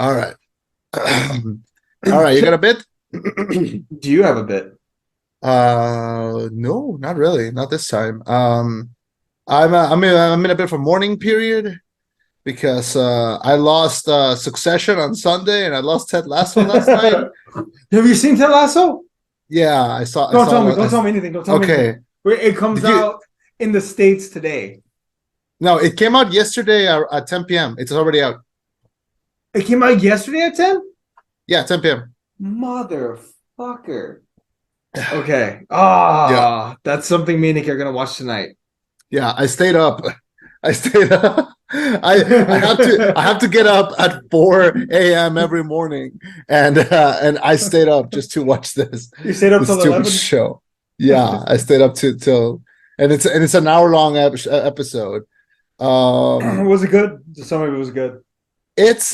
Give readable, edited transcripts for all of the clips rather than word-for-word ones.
All right. All right, you got a bit? Do you have a bit? No, not really, not this time. I'm in a bit of a mourning period because I lost Succession on Sunday and I lost Ted Lasso last night. Have you seen Ted Lasso? Yeah, I saw I Don't tell me. saw Don't tell me anything. Don't tell me anything. okay. It comes Did you out in the States today. No, it came out yesterday at 10 p.m. It's already out. It came out yesterday at 10? Yeah, 10 p.m. Motherfucker. Okay. Yeah. That's something me and Nick are gonna watch tonight. Yeah, I stayed up. I stayed up. I have to get up at 4 a.m. every morning, and I stayed up just to watch You stayed up this till stupid 11? show. Yeah, I stayed up till and it's an hour long episode. Was it good? Some of it was good. It's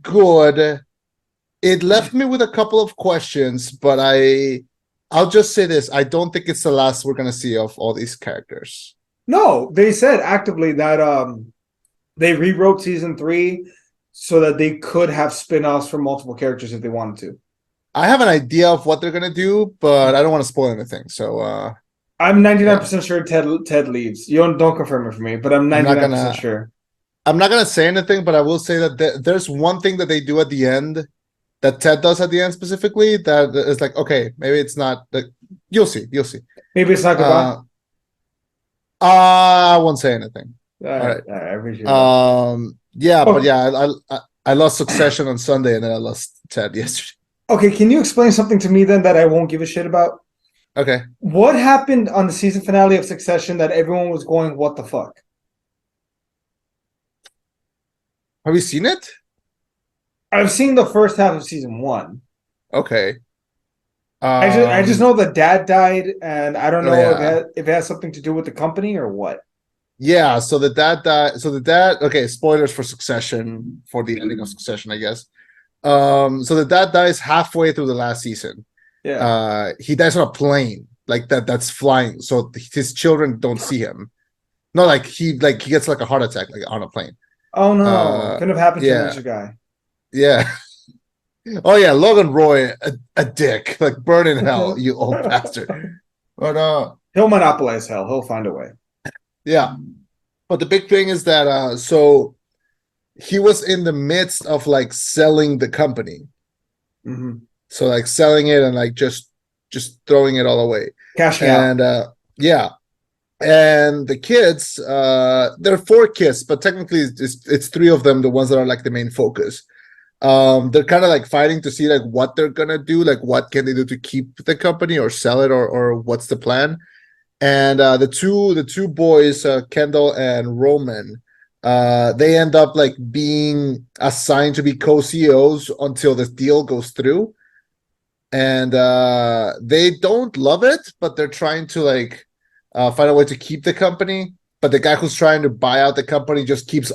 good. It left me with a couple of questions, but I'll just say this: I don't think it's the last we're gonna see of all these characters. No, they said actively that they rewrote season three so that they could have spin-offs for multiple characters if they wanted to. I have an idea of what they're gonna do, but I don't want to spoil anything. So I'm yeah, 99% sure Ted leaves. You don't confirm it for me, but I'm I'm not 99% gonna sure. I'm not gonna say anything, but I will say that there's one thing that they do at the end that Ted does at the end specifically that is like, okay, maybe it's not like you'll see. Maybe it's not goodbye. Uh, I won't say anything. All right. All right, I appreciate that. Yeah, but Oh, yeah, I lost Succession on Sunday and then I lost Ted yesterday. okay, can you explain something to me then that I won't give a shit about? Okay, What happened on the season finale of Succession that everyone was going, what the fuck? have you seen it? I've seen the first half of season one. Okay. I just know the dad died, and I don't Oh know yeah. if it has something to do with the company or what. Yeah, so the dad died. So the dad. Okay, spoilers for Succession for the ending of Succession, I guess. So the dad dies halfway through the last season. Yeah. He dies on a plane like that. That's flying, so his children don't see him. No, like he gets like a heart attack like on a plane. Oh no, Uh, couldn't have happened to a yeah, nicer guy. yeah. Oh yeah, Logan Roy, a dick, like burn in hell, you old bastard. But He'll monopolize hell. He'll find a way. yeah. But the big thing is that so he was in the midst of like selling the company. Mm-hmm. So like selling it and like just throwing it all away. Cashing out. And yeah. And the kids, there are four kids, but technically it's three of them, the ones that are like the main focus. They're kind of like fighting to see like what they're gonna do, like what can they do to keep the company or sell it or what's the plan. And the two boys, Kendall and Roman, they end up like being assigned to be co-CEOs until this deal goes through. And they don't love it, but they're trying to like find a way to keep the company. But the guy who's trying to buy out the company just keeps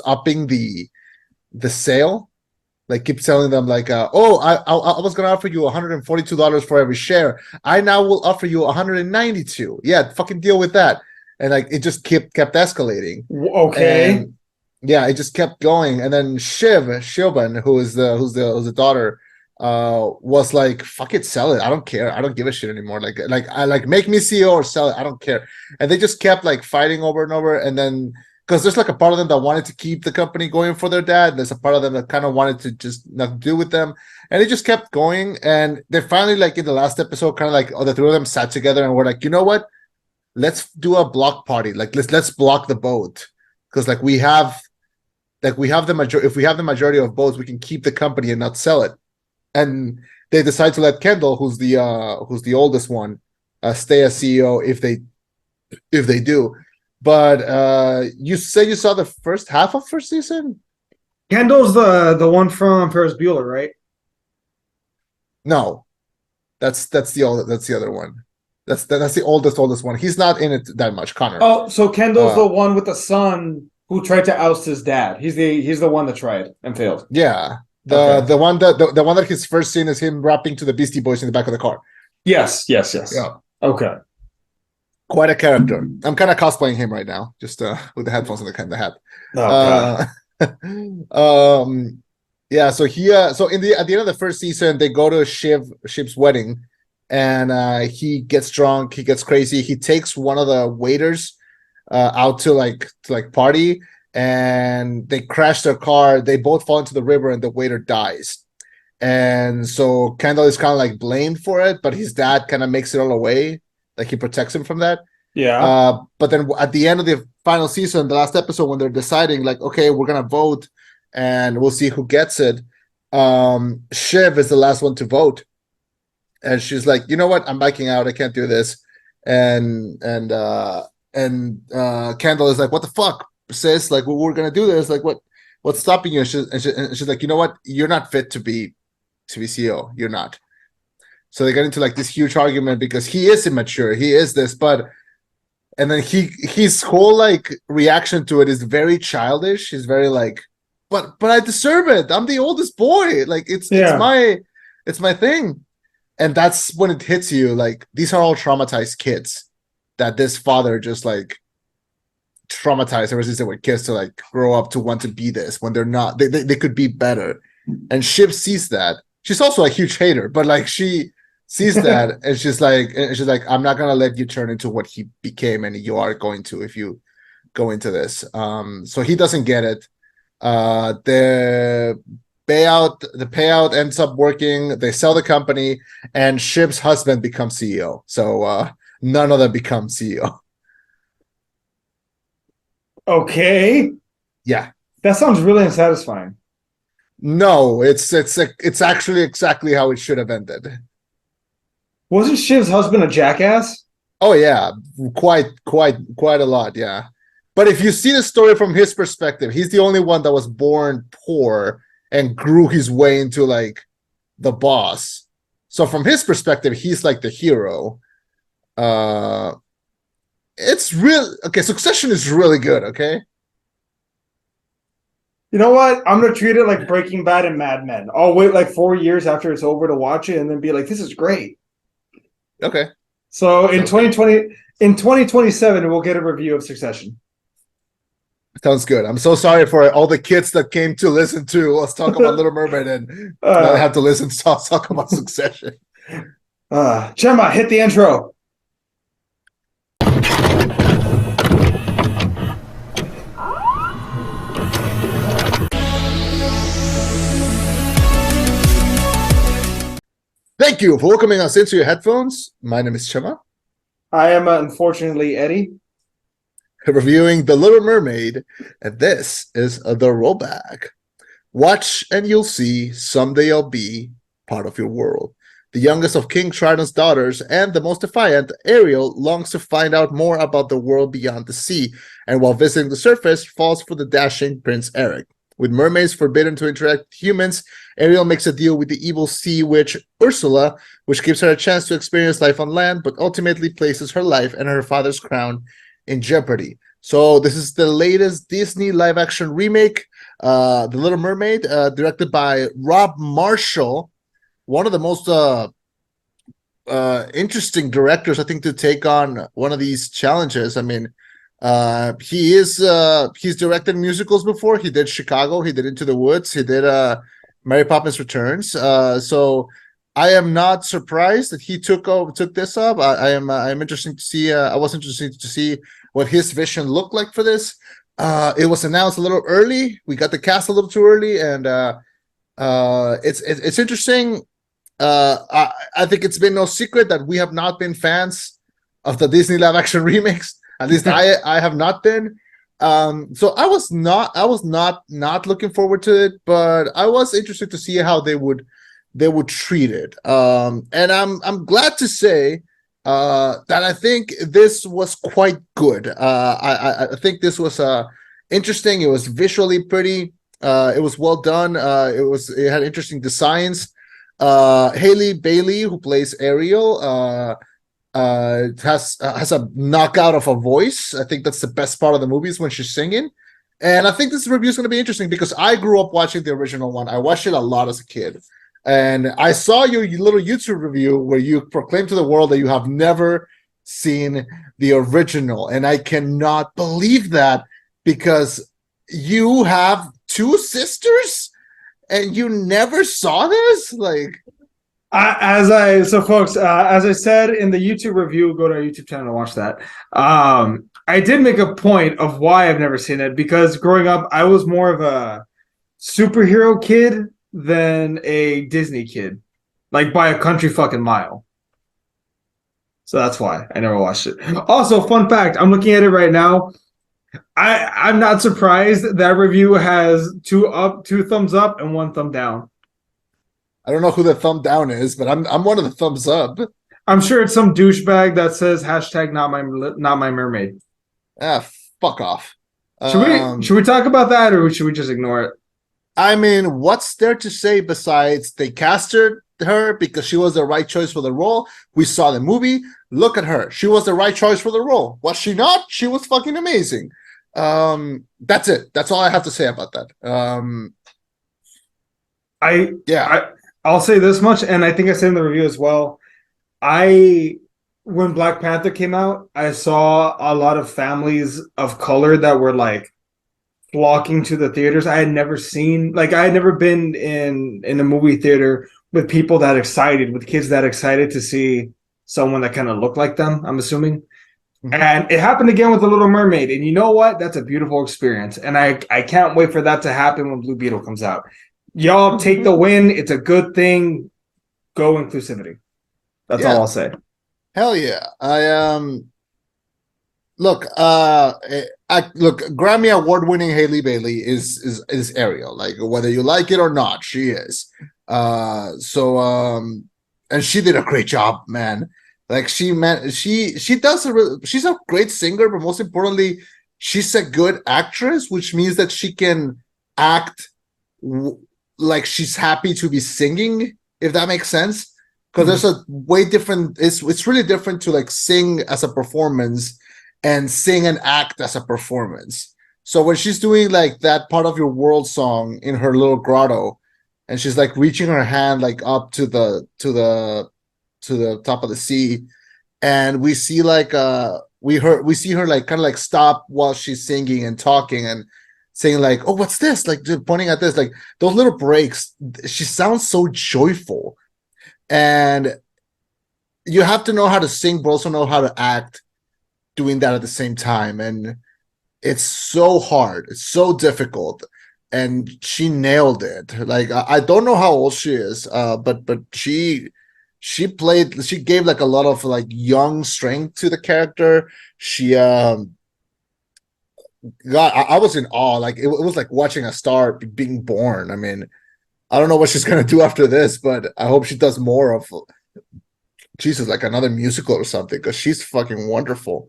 upping the sale, like keep telling them like, oh, I was gonna offer you $142 for every share. I now will offer you 192. Yeah, fucking deal with that. And like it just kept escalating. Okay. And yeah, it just kept going. And then Shilban, who's the daughter, was like, fuck it, sell it. I don't care. I don't give a shit anymore. Like I like make me CEO or sell it. I don't care. And they just kept like fighting over and over. And then because there's like a part of them that wanted to keep the company going for their dad. There's a part of them that kind of wanted to just not do with them. And it just kept going. And they finally, like in the last episode, kind of like the three of them sat together and were like, you know what? Let's do a block party. Like let's block the boat. Because we have the majority. If we have the majority of votes, we can keep the company and not sell it. And they decide to let Kendall, who's the oldest one, stay as CEO if they do. But you say you saw the first half of first season? Kendall's the one from Ferris Bueller, right? No, that's the other one. That's the oldest one. He's not in it that much, Connor. Oh, so Kendall's Uh, the one with the son who tried to oust his dad. He's the one that tried and failed. yeah, the Okay. the one that the one that his first scene is him rapping to the Beastie Boys in the back of the car. Yes, yes, yes. Yeah, Okay. quite a character. I'm kind of cosplaying him right now, just with the headphones and the hat. Oh god. Uh, um, Yeah, so so in the at the end of the first season, they go to Shiv's wedding, and he gets drunk, he gets crazy, he takes one of the waiters out to party, and they crash their car. They both fall into the river, and the waiter dies. And so Kendall is kind of like blamed for it, but his dad kind of makes it all away, like he protects him from that. Yeah. But then at the end of the final season, the last episode, when they're deciding, like, okay, we're gonna vote, and we'll see who gets it. Shiv is the last one to vote, and she's like, you know what, I'm backing out. I can't do this. And Kendall is like, what the fuck, sis? Like, we're gonna do this. Like, what's stopping you? And she's like, you know what, you're not fit to be CEO. You're not. So they get into like this huge argument because he is immature. He is this, but and then his whole like reaction to it is very childish. He's very like, but I deserve it. I'm the oldest boy. Like it's my thing. And that's when it hits you. Like, these are all traumatized kids that this father just like traumatized ever since they were kids to like grow up to want to be this when they're not. They could be better. And Shiv sees that. She's also a huge hater, but like she sees that and she's like, I'm not gonna let you turn into what he became, and you are going to if you go into this. So he doesn't get it. The payout ends up working. They sell the company, and Shiv's husband becomes CEO. So none of them become CEO. Okay. Yeah. That sounds really unsatisfying. No, it's actually exactly how it should have ended. Wasn't Shiv's husband a jackass? Oh yeah, quite a lot, yeah. But if you see the story from his perspective, he's the only one that was born poor and grew his way into like the boss. So from his perspective, he's like the hero. It's real. Okay, Succession is really good, okay? You know what? I'm gonna treat it like Breaking Bad and Mad Men. I'll wait like 4 years after it's over to watch it and then be like, this is great. Okay. So in 2020, in 2027, we'll get a review of Succession. Sounds good. I'm so sorry for all the kids that came to listen to us talk about Little Mermaid, and now they have to listen to us talk about Succession. Chema, hit the intro. Thank you for welcoming us into your headphones. My name is Chema. I am unfortunately Eddie. Reviewing The Little Mermaid, and this is the rollback. Watch and you'll see, someday I'll be part of your world. The youngest of King Triton's daughters and the most defiant, Ariel longs to find out more about the world beyond the sea, and while visiting the surface, falls for the dashing Prince Eric. With mermaids forbidden to interact with humans, Ariel makes a deal with the evil sea witch Ursula, which gives her a chance to experience life on land, but ultimately places her life and her father's crown in jeopardy. So this is the latest Disney live-action remake, The Little Mermaid, directed by Rob Marshall, one of the most interesting directors, I think, to take on one of these challenges. I mean, he's directed musicals before. He did Chicago, he did Into the Woods, he did Mary Poppins Returns. So I am not surprised that he took this up. I am interested to see. I was interested to see what his vision looked like for this. It was announced a little early. We got the cast a little too early, and it's interesting. I think it's been no secret that we have not been fans of the Disney live action remakes. At least I have not been. So I was not looking forward to it, but I was interested to see how they would treat it. And I'm glad to say that I think this was quite good. I think this was interesting. It was visually pretty. It was well done. It had interesting designs. Haley Bailey, who plays Ariel, has a knockout of a voice. I think that's the best part of the movie is when she's singing. And I think this review is going to be interesting because I grew up watching the original one. I watched it a lot as a kid. And I saw your little YouTube review where you proclaim to the world that you have never seen the original. And I cannot believe that because you have two sisters and you never saw this? Like, Folks, as I said in the YouTube review, go to our YouTube channel and watch that. I did make a point of why I've never seen it, because growing up, I was more of a superhero kid than a Disney kid, like by a country fucking mile. So that's why I never watched it. Also, fun fact, I'm looking at it right now. I'm not surprised that review has two thumbs up and one thumb down. I don't know who the thumb down is, but I'm one of the thumbs up. I'm sure it's some douchebag that says hashtag not my mermaid. Ah, fuck off. Should we talk about that, or should we just ignore it? I mean, what's there to say besides they casted her because she was the right choice for the role? We saw the movie. Look at her. She was the right choice for the role. Was she not? She was fucking amazing. That's it. That's all I have to say about that. I'll say this much, and I think I said in the review as well. When Black Panther came out, I saw a lot of families of color that were like flocking to the theaters. I had never been in a movie theater with people that excited, with kids that excited to see someone that kind of looked like them, I'm assuming. Mm-hmm. And it happened again with The Little Mermaid. And you know what? That's a beautiful experience. And I can't wait for that to happen when Blue Beetle comes out. Y'all take the win. It's a good thing. Go inclusivity. That's all I'll say. Hell yeah. Look, Grammy award-winning Hailey Bailey is Ariel. Like, whether you like it or not, she is. And she did a great job, man. Like, she's a great singer, but most importantly, she's a good actress, which means that she can act like she's happy to be singing, if that makes sense. Because there's a way different. It's really different to like sing as a performance and sing and act as a performance. So when she's doing like that Part of Your World song in her little grotto, and she's like reaching her hand like up to the top of the sea, and we see like we see her like kind of like stop while she's singing and talking and saying like, oh, what's this? Like pointing at this, like those little breaks. She sounds so joyful. And you have to know how to sing, but also know how to act doing that at the same time. And it's so hard. It's so difficult. And she nailed it. Like, I don't know how old she is, but she gave like a lot of like young strength to the character. I was in awe. Like, it was like watching a star being born. I mean, I don't know what she's gonna do after this, but I hope she does more of Jesus, like another musical or something, because she's fucking wonderful.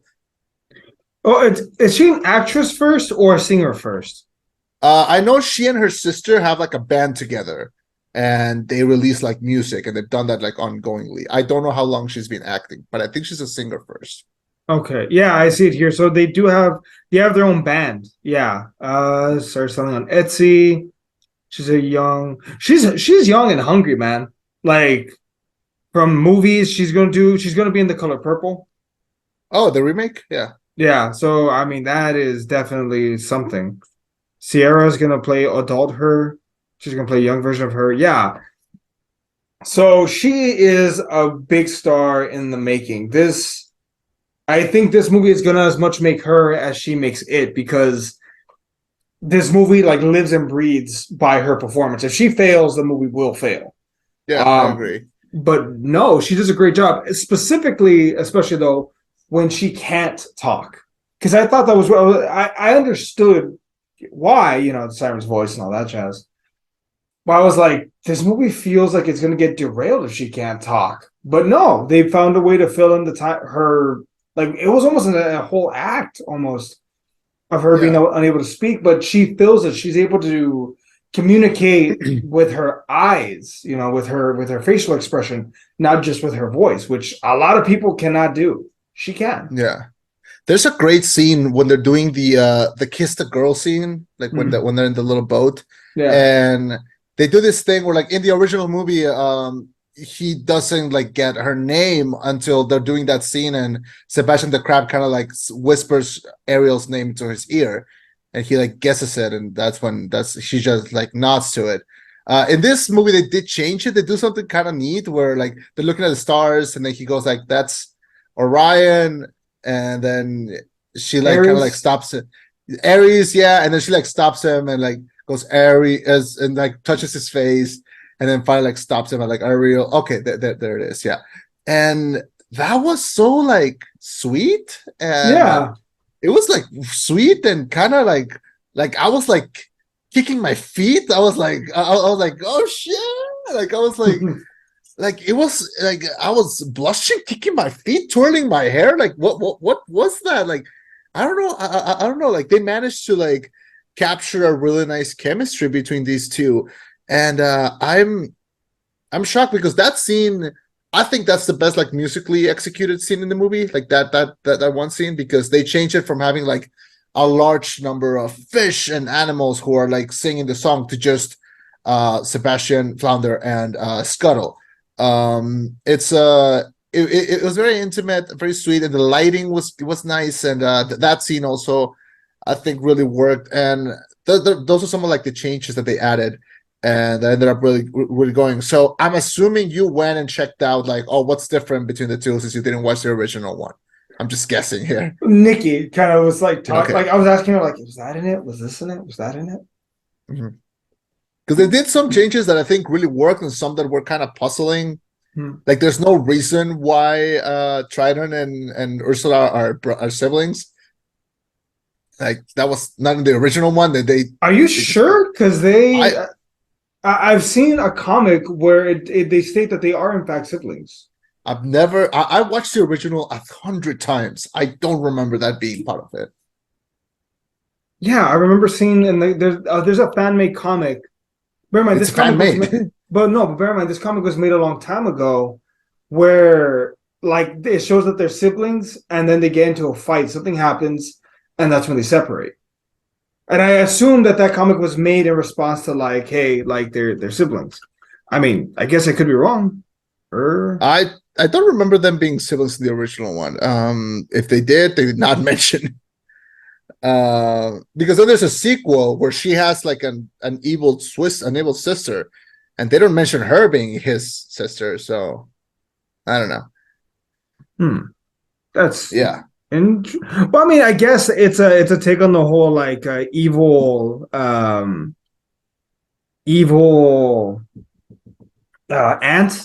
Oh, is she an actress first or a singer first? I know she and her sister have like a band together, and they release like music, and they've done that like ongoingly. I don't know how long she's been acting, but I think she's a singer first. Okay, yeah, I see it here. So they have their own band. Yeah, started selling on Etsy. She's young and hungry, man. Like, from movies, she's gonna be in The Color Purple. Oh, the remake? Yeah. Yeah, so I mean that is definitely something. Sierra's gonna play adult her. She's gonna play a young version of her. Yeah. So she is a big star in the making. I think this movie is gonna as much make her as she makes it, because this movie like lives and breathes by her performance. If she fails, the movie will fail. Yeah, I agree. But no, she does a great job. Specifically, especially though, when she can't talk. Because I thought that was I understood why, the siren's voice and all that jazz. But I was like, this movie feels like it's gonna get derailed if she can't talk. But no, they found a way to fill in the time her, like, it was almost a whole act almost of her being unable to speak, but she feels it. She's able to communicate with her eyes, with her facial expression, not just with her voice, which a lot of people cannot do. She can. Yeah. There's a great scene when they're doing the kiss the girl scene, like when they're in the little boat. Yeah. And they do this thing where like in the original movie, he doesn't like get her name until they're doing that scene, and Sebastian the Crab kind of like whispers Ariel's name to his ear, and he like guesses it, and that's when she just like nods to it. In this movie, they did change it. They do something kind of neat where like they're looking at the stars, and then he goes like, "That's Orion," and then she like kind of like Aries. stops it. Aries, yeah, and then she like stops him and like goes Aries and like touches his face, and then finally like stops him and like Ariel. Okay, there it is, yeah. And that was so like sweet, and Yeah. it was like sweet and kind of like I was like kicking my feet. I was like I was like, oh shit, like I was like it was like I was blushing, kicking my feet, twirling my hair. Like what was that? Like I don't know. I don't know. Like they managed to like capture a really nice chemistry between these two, and I'm shocked because that scene. I think that's the best like musically executed scene in the movie. Like that one scene, because they changed it from having like a large number of fish and animals who are like singing the song to just Sebastian, Flounder, and Scuttle. It was very intimate, very sweet, and the lighting was nice, and that scene also I think really worked. And those are some of like the changes that they added, and I ended up really going. So I'm assuming you went and checked out like, oh, what's different between the two since you didn't watch the original one. I'm just guessing here. Nikki kind of was like talk, Okay. like I was asking her like, was that in it? Was this in it? Was that in it? Mhm. Because they did some changes that I think really worked and some that were kind of puzzling. Like there's no reason why Triton and Ursula are siblings. Like that was not in the original one. That Are you they just sure? Because they, I I've seen a comic where they state that they are in fact siblings. I've never I watched the original 100 times. I don't remember that being part of it. Yeah, I remember seeing, and there's a fan made comic. Bear in mind, It's this fan comic was made. made, but no, but bear in mind, this comic was made a long time ago, where like it shows that they're siblings, and then they get into a fight. Something happens, and that's when they separate. And I assume that that comic was made in response to like, hey, like they're siblings. I mean, I guess I could be wrong. Or I don't remember them being siblings in the original one. If they did not mention. Because then there's a sequel where she has like an evil sister, and they don't mention her being his sister. So I don't know. that's Yeah, and well, I mean, I guess it's a take on the whole like evil aunt,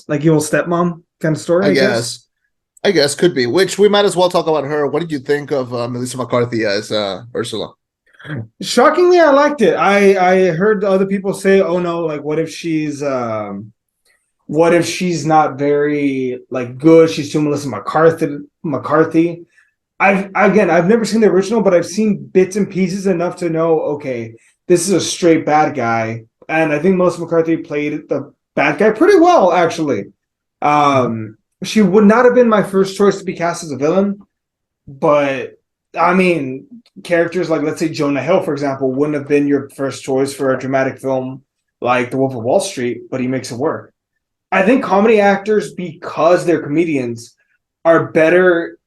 like evil stepmom kind of story, I I guess. guess. I guess could be. Which we might as well talk about her. What did you think of Melissa McCarthy as Ursula? Shockingly, I liked it. I heard other people say, "Oh no, like what if she's not very like good? She's too Melissa McCarthy." I've never seen the original, but I've seen bits and pieces enough to know, okay, this is a straight bad guy, and I think Melissa McCarthy played the bad guy pretty well, actually. She would not have been my first choice to be cast as a villain, but I mean, characters like, let's say, Jonah Hill, for example, wouldn't have been your first choice for a dramatic film like The Wolf of Wall Street, but he makes it work. I think comedy actors, because they're comedians, are better,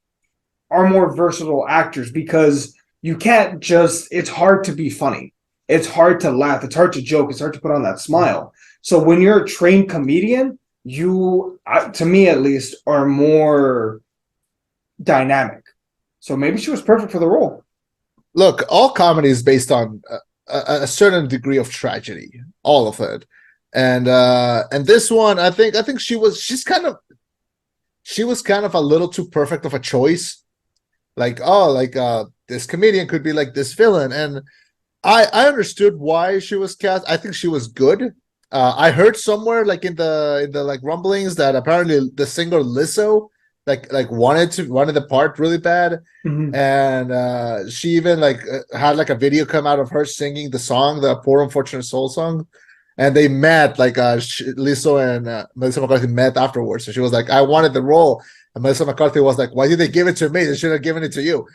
are more versatile actors, because you can't just, it's hard to be funny. It's hard to laugh. It's hard to joke. It's hard to put on that smile. So when you're a trained comedian, you, to me at least, are more dynamic. So maybe she was perfect for the role. Look, all comedy is based on a certain degree of tragedy, all of it, and this one, I think she was kind of a little too perfect of a choice. Like, oh, like this comedian could be like this villain, and I understood why she was cast. I think she was good. I heard somewhere like in the like rumblings that apparently the singer Lizzo like wanted the part really bad, Mm-hmm. and she even like had like a video come out of her singing the song, the Poor Unfortunate Soul song, and they met like Lizzo and Melissa McCarthy met afterwards, and she was like, I wanted the role, and Melissa McCarthy was like, why did they give it to me? They should have given it to you.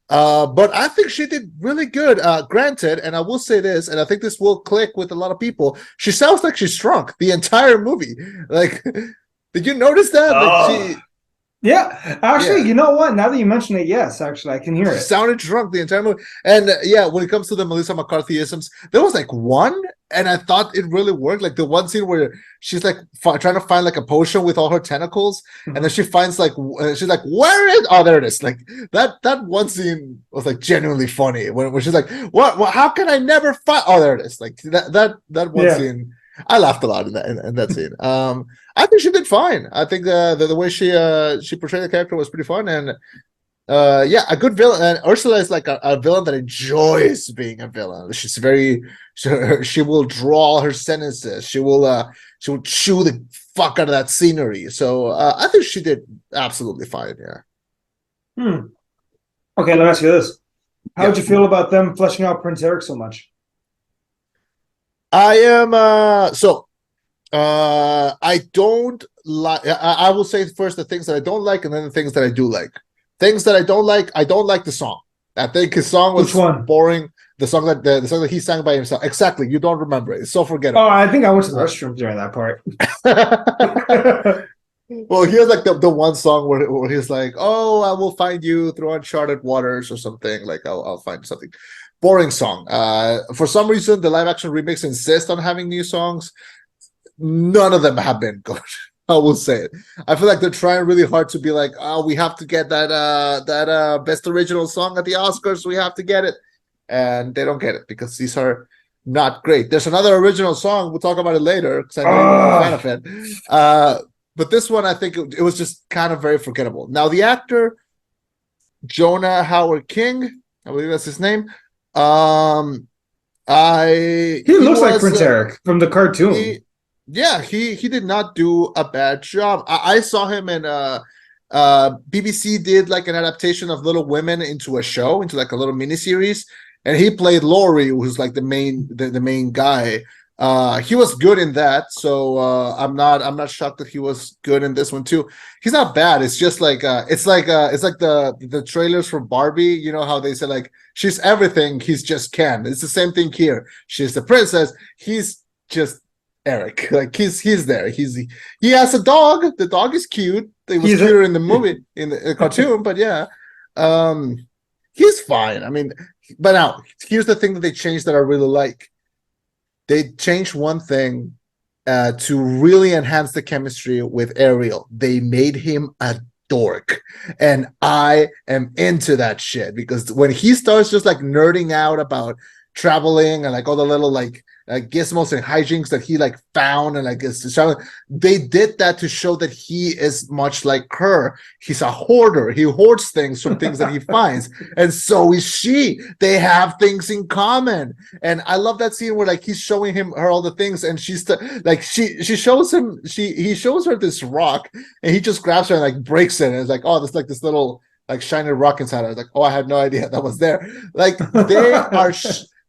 uh but I think she did really good. Granted, and I will say this, and I think this will click with a lot of people. She sounds like she's drunk the entire movie. Like, did you notice that? Like, Oh, yeah. Actually, yeah, you know what? Now that you mention it, yes, actually, I can hear she it. sounded drunk the entire movie. And yeah, when it comes to the Melissa McCarthyisms, there was like one and I thought it really worked. Like the one scene where she's like trying to find like a potion with all her tentacles, and then she finds like she's like, "Where is?" Oh, there it is. Like that one scene was like genuinely funny when she's like, "What? How can I never find?" Oh, there it is. Like that one scene. I laughed a lot in that scene. I think she did fine. I think the way she portrayed the character was pretty fun, and yeah, a good villain. And Ursula is like a villain that enjoys being a villain. She's very she will draw her sentences. She will chew the fuck out of that scenery. So I think she did absolutely fine. Yeah. Okay, let me ask you this: how would you feel about them fleshing out Prince Eric so much? I am I don't like. I will say first the things that I don't like, and then the things that I do like. Things that I don't like the song. I think his song was boring. The song that he sang by himself. Exactly. You don't remember it. It's so forgettable. Oh, I think I went to the restroom during that part. Well, here's like the one song where he's like, "Oh, I will find you through uncharted waters" or something. Like I'll find something. Boring song. For some reason, the live action remakes insist on having new songs. None of them have been good. I will say it. I feel like they're trying really hard to be like, "Oh, we have to get that best original song at the Oscars. We have to get it," and they don't get it because these are not great. There's another original song. We'll talk about it later because I know you're a fan of it. But this one, I think it was just kind of very forgettable. Now, the actor, Jonah Howard King, I believe that's his name. He looks like Prince Eric from the cartoon. He did not do a bad job. I saw him in BBC did like an adaptation of Little Women into a show, into like a little miniseries, and he played Laurie, who's like the main guy. He was good in that, so I'm not shocked that he was good in this one too. He's not bad. It's just like it's like the trailers for Barbie. You know how they say like she's everything, he's just Ken. It's the same thing here. She's the princess. He's just Eric. Like he's there. He has a dog. The dog is cute. It was cuter in the movie in the cartoon, but yeah, he's fine. I mean, but now here's the thing that they changed that I really like. They changed one thing to really enhance the chemistry with Ariel. They made him a dork, and I am into that shit because when he starts just like nerding out about traveling and like all the little like gizmos and hijinks that he like found and like they did that to show that he is much like her. He's a hoarder. He hoards things from things that he finds, and so is she. They have things in common, and I love that scene where like he's showing her all the things, and she's like he shows her this rock, and he just grabs her and like breaks it, and it's like, oh, there's like this little like shiny rock inside. I was like, oh, I had no idea that was there. Like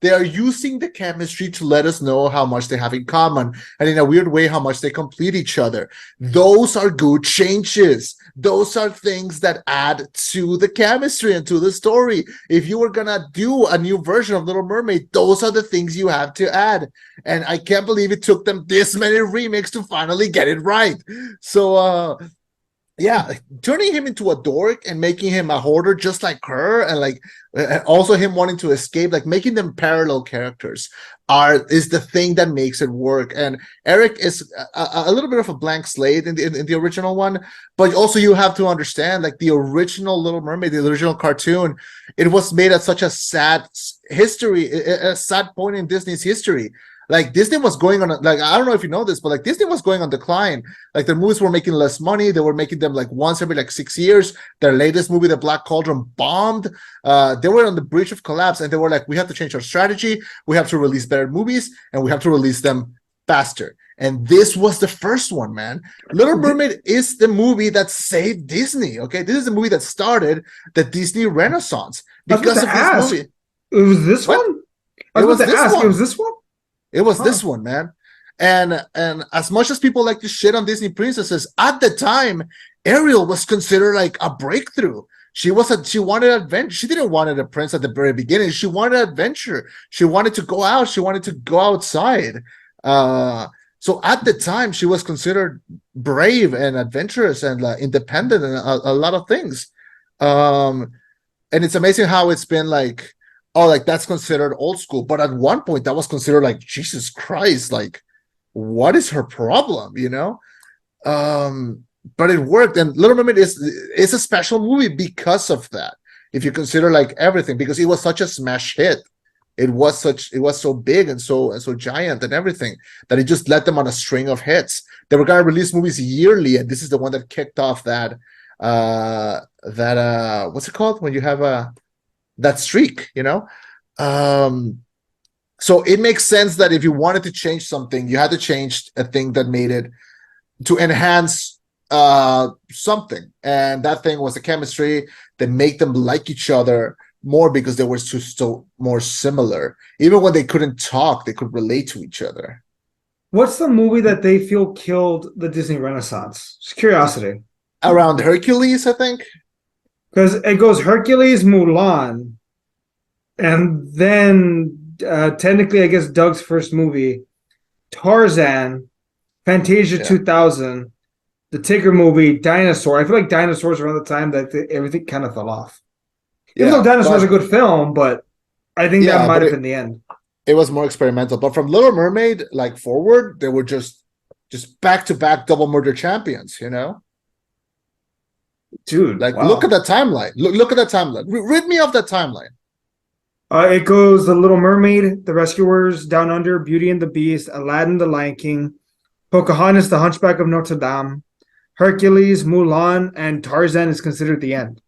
they are using the chemistry to let us know how much they have in common, and in a weird way, how much they complete each other. Those are good changes. Those are things that add to the chemistry and to the story. If you were gonna do a new version of Little Mermaid, those are the things you have to add. And I can't believe it took them this many remakes to finally get it right. So, yeah, turning him into a dork and making him a hoarder just like her, and like also him wanting to escape, like making them parallel characters is the thing that makes it work. And Eric is a little bit of a blank slate in the original one, but also you have to understand like the original Little Mermaid, the original cartoon, it was made at such a sad point in Disney's history. Like Disney was going on, like, I don't know if you know this, but like Disney was going on decline. Like their movies were making less money. They were making them like once every like 6 years. Their latest movie, The Black Cauldron, bombed. They were on the bridge of collapse, and they were like, we have to change our strategy. We have to release better movies, and we have to release them faster. And this was the first one, man. Little Mermaid is the movie that saved Disney. Okay, this is the movie that started the Disney Renaissance because of this movie. It was this one. I was about to ask. It was this one. It was this one, man. And as much as people like to shit on Disney princesses, at the time, Ariel was considered like a breakthrough. She wanted adventure. She didn't want a prince at the very beginning. She wanted adventure. She wanted to go out. She wanted to go outside. So at the time, she was considered brave and adventurous and independent and a lot of things. And it's amazing how it's been like oh, like that's considered old school. But at one point, that was considered like Jesus Christ, like what is her problem? But it worked, and Little Mermaid is a special movie because of that. If you consider like everything, because it was such a smash hit, it was so big and so giant and everything that it just led them on a string of hits. They were gonna release movies yearly, and this is the one that kicked off that what's it called when you have that streak, so it makes sense that if you wanted to change something, you had to change a thing that made it to enhance something, and that thing was the chemistry that make them like each other more because they were so more similar. Even when they couldn't talk, they could relate to each other. What's the movie that they feel killed the Disney Renaissance? Just curiosity. Around Hercules, I think. Because it goes Hercules, Mulan, and then technically, I guess Doug's first movie, Tarzan, Fantasia 2000, the Tigger movie, Dinosaur. I feel like Dinosaurs around the time that everything kind of fell off. Even though Dinosaur is a good film, but I think that might have been the end. It was more experimental. But from Little Mermaid, like forward, they were just back-to-back double murder champions, Dude, like wow. look at that timeline. Look at that timeline. Read me off that timeline. It goes The Little Mermaid, The Rescuers, Down Under, Beauty and the Beast, Aladdin, The Lion King, Pocahontas, The Hunchback of Notre Dame, Hercules, Mulan, and Tarzan is considered the end.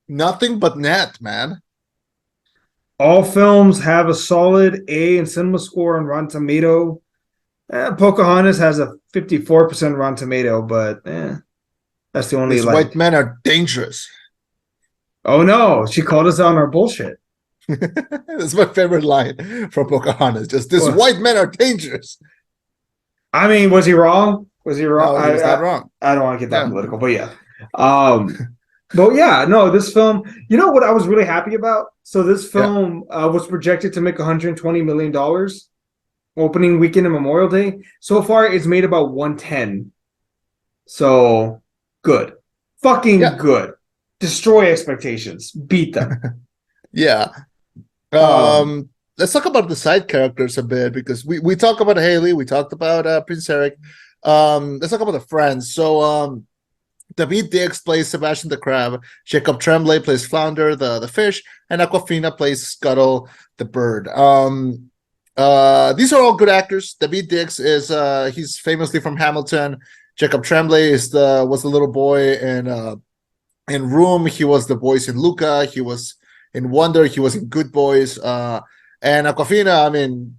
Nothing but net, man. All films have a solid A in cinema score on Rotten Tomato. Pocahontas has a 54% Rotten Tomato, but that's the only. These white men are dangerous. Oh no, she called us on our bullshit. That's my favorite line from Pocahontas. Just these white men are dangerous. I mean, was he wrong? Was he wrong? No, he was not wrong. I don't want to get that political, but yeah. But yeah, no, this film, you know what I was really happy about? So this film was projected to make $120 million opening weekend and Memorial Day. So far, it's made about 110. So good. Fucking good. Destroy expectations. Beat them. Let's talk about the side characters a bit, because we talk about Haley, we talked about Prince Eric. Let's talk about the friends. So David Diggs plays Sebastian the Crab, Jacob Tremblay plays Flounder the fish, and Aquafina plays Scuttle the bird. These are all good actors. David Diggs is he's famously from Hamilton. Jacob Tremblay was the little boy in Room. He was the voice in Luca. He was in Wonder. He was in Good Boys. And Aquafina, I mean,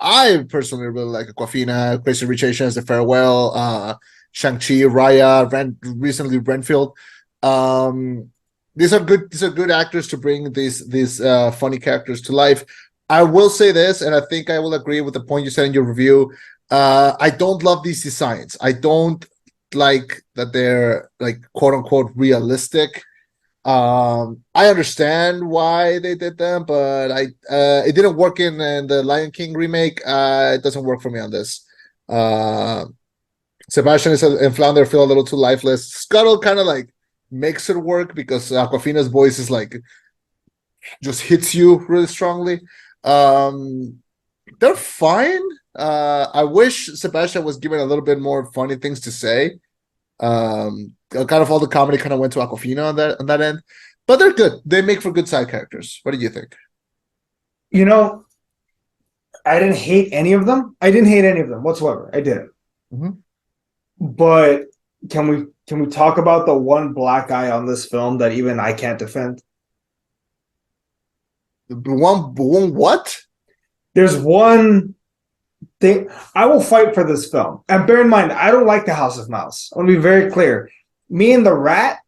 I personally really like Aquafina. Crazy Rich Asians, The Farewell, Shang-Chi, Raya, recently Renfield. These are good actors to bring these funny characters to life. I will say this, and I think I will agree with the point you said in your review. I don't love these designs. I don't like that they're like quote unquote realistic. I understand why they did them, but it didn't work in the Lion King remake. It doesn't work for me on this. Sebastian and Flounder feel a little too lifeless. Scuttle kind of like makes it work because Aquafina's voice is like just hits you really strongly. They're fine. I wish Sebastian was given a little bit more funny things to say. Kind of all the comedy kind of went to Aquafina on that end, but they're good. They make for good side characters. What do you think? You know, I didn't hate any of them. I didn't hate any of them whatsoever. I didn't. Mm-hmm. But can we talk about the one black guy on this film that even I can't defend? One what? There's one thing I will fight for this film. And bear in mind, I don't like the House of Mouse. I want to be very clear. Me and the rat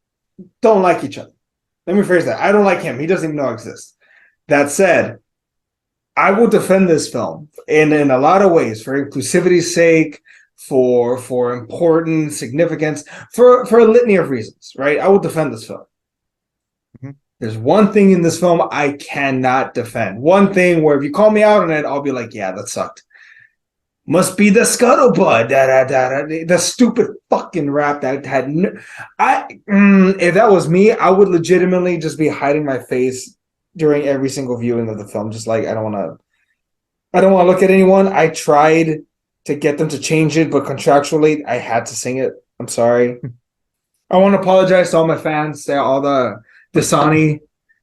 don't like each other. Let me phrase that. I don't like him. He doesn't even know I exist. That said, I will defend this film in a lot of ways for inclusivity's sake, for important significance, for a litany of reasons, right? I will defend this film. Mm-hmm. There's one thing in this film I cannot defend. One thing where if you call me out on it, I'll be like, yeah, that sucked. Must be the scuttlebutt, the stupid fucking rap that had if that was me, I would legitimately just be hiding my face during every single viewing of the film. Just like I don't want to look at anyone. I tried to get them to change it, but contractually, I had to sing it. I'm sorry. I want to apologize to all my fans, to all the Dasani,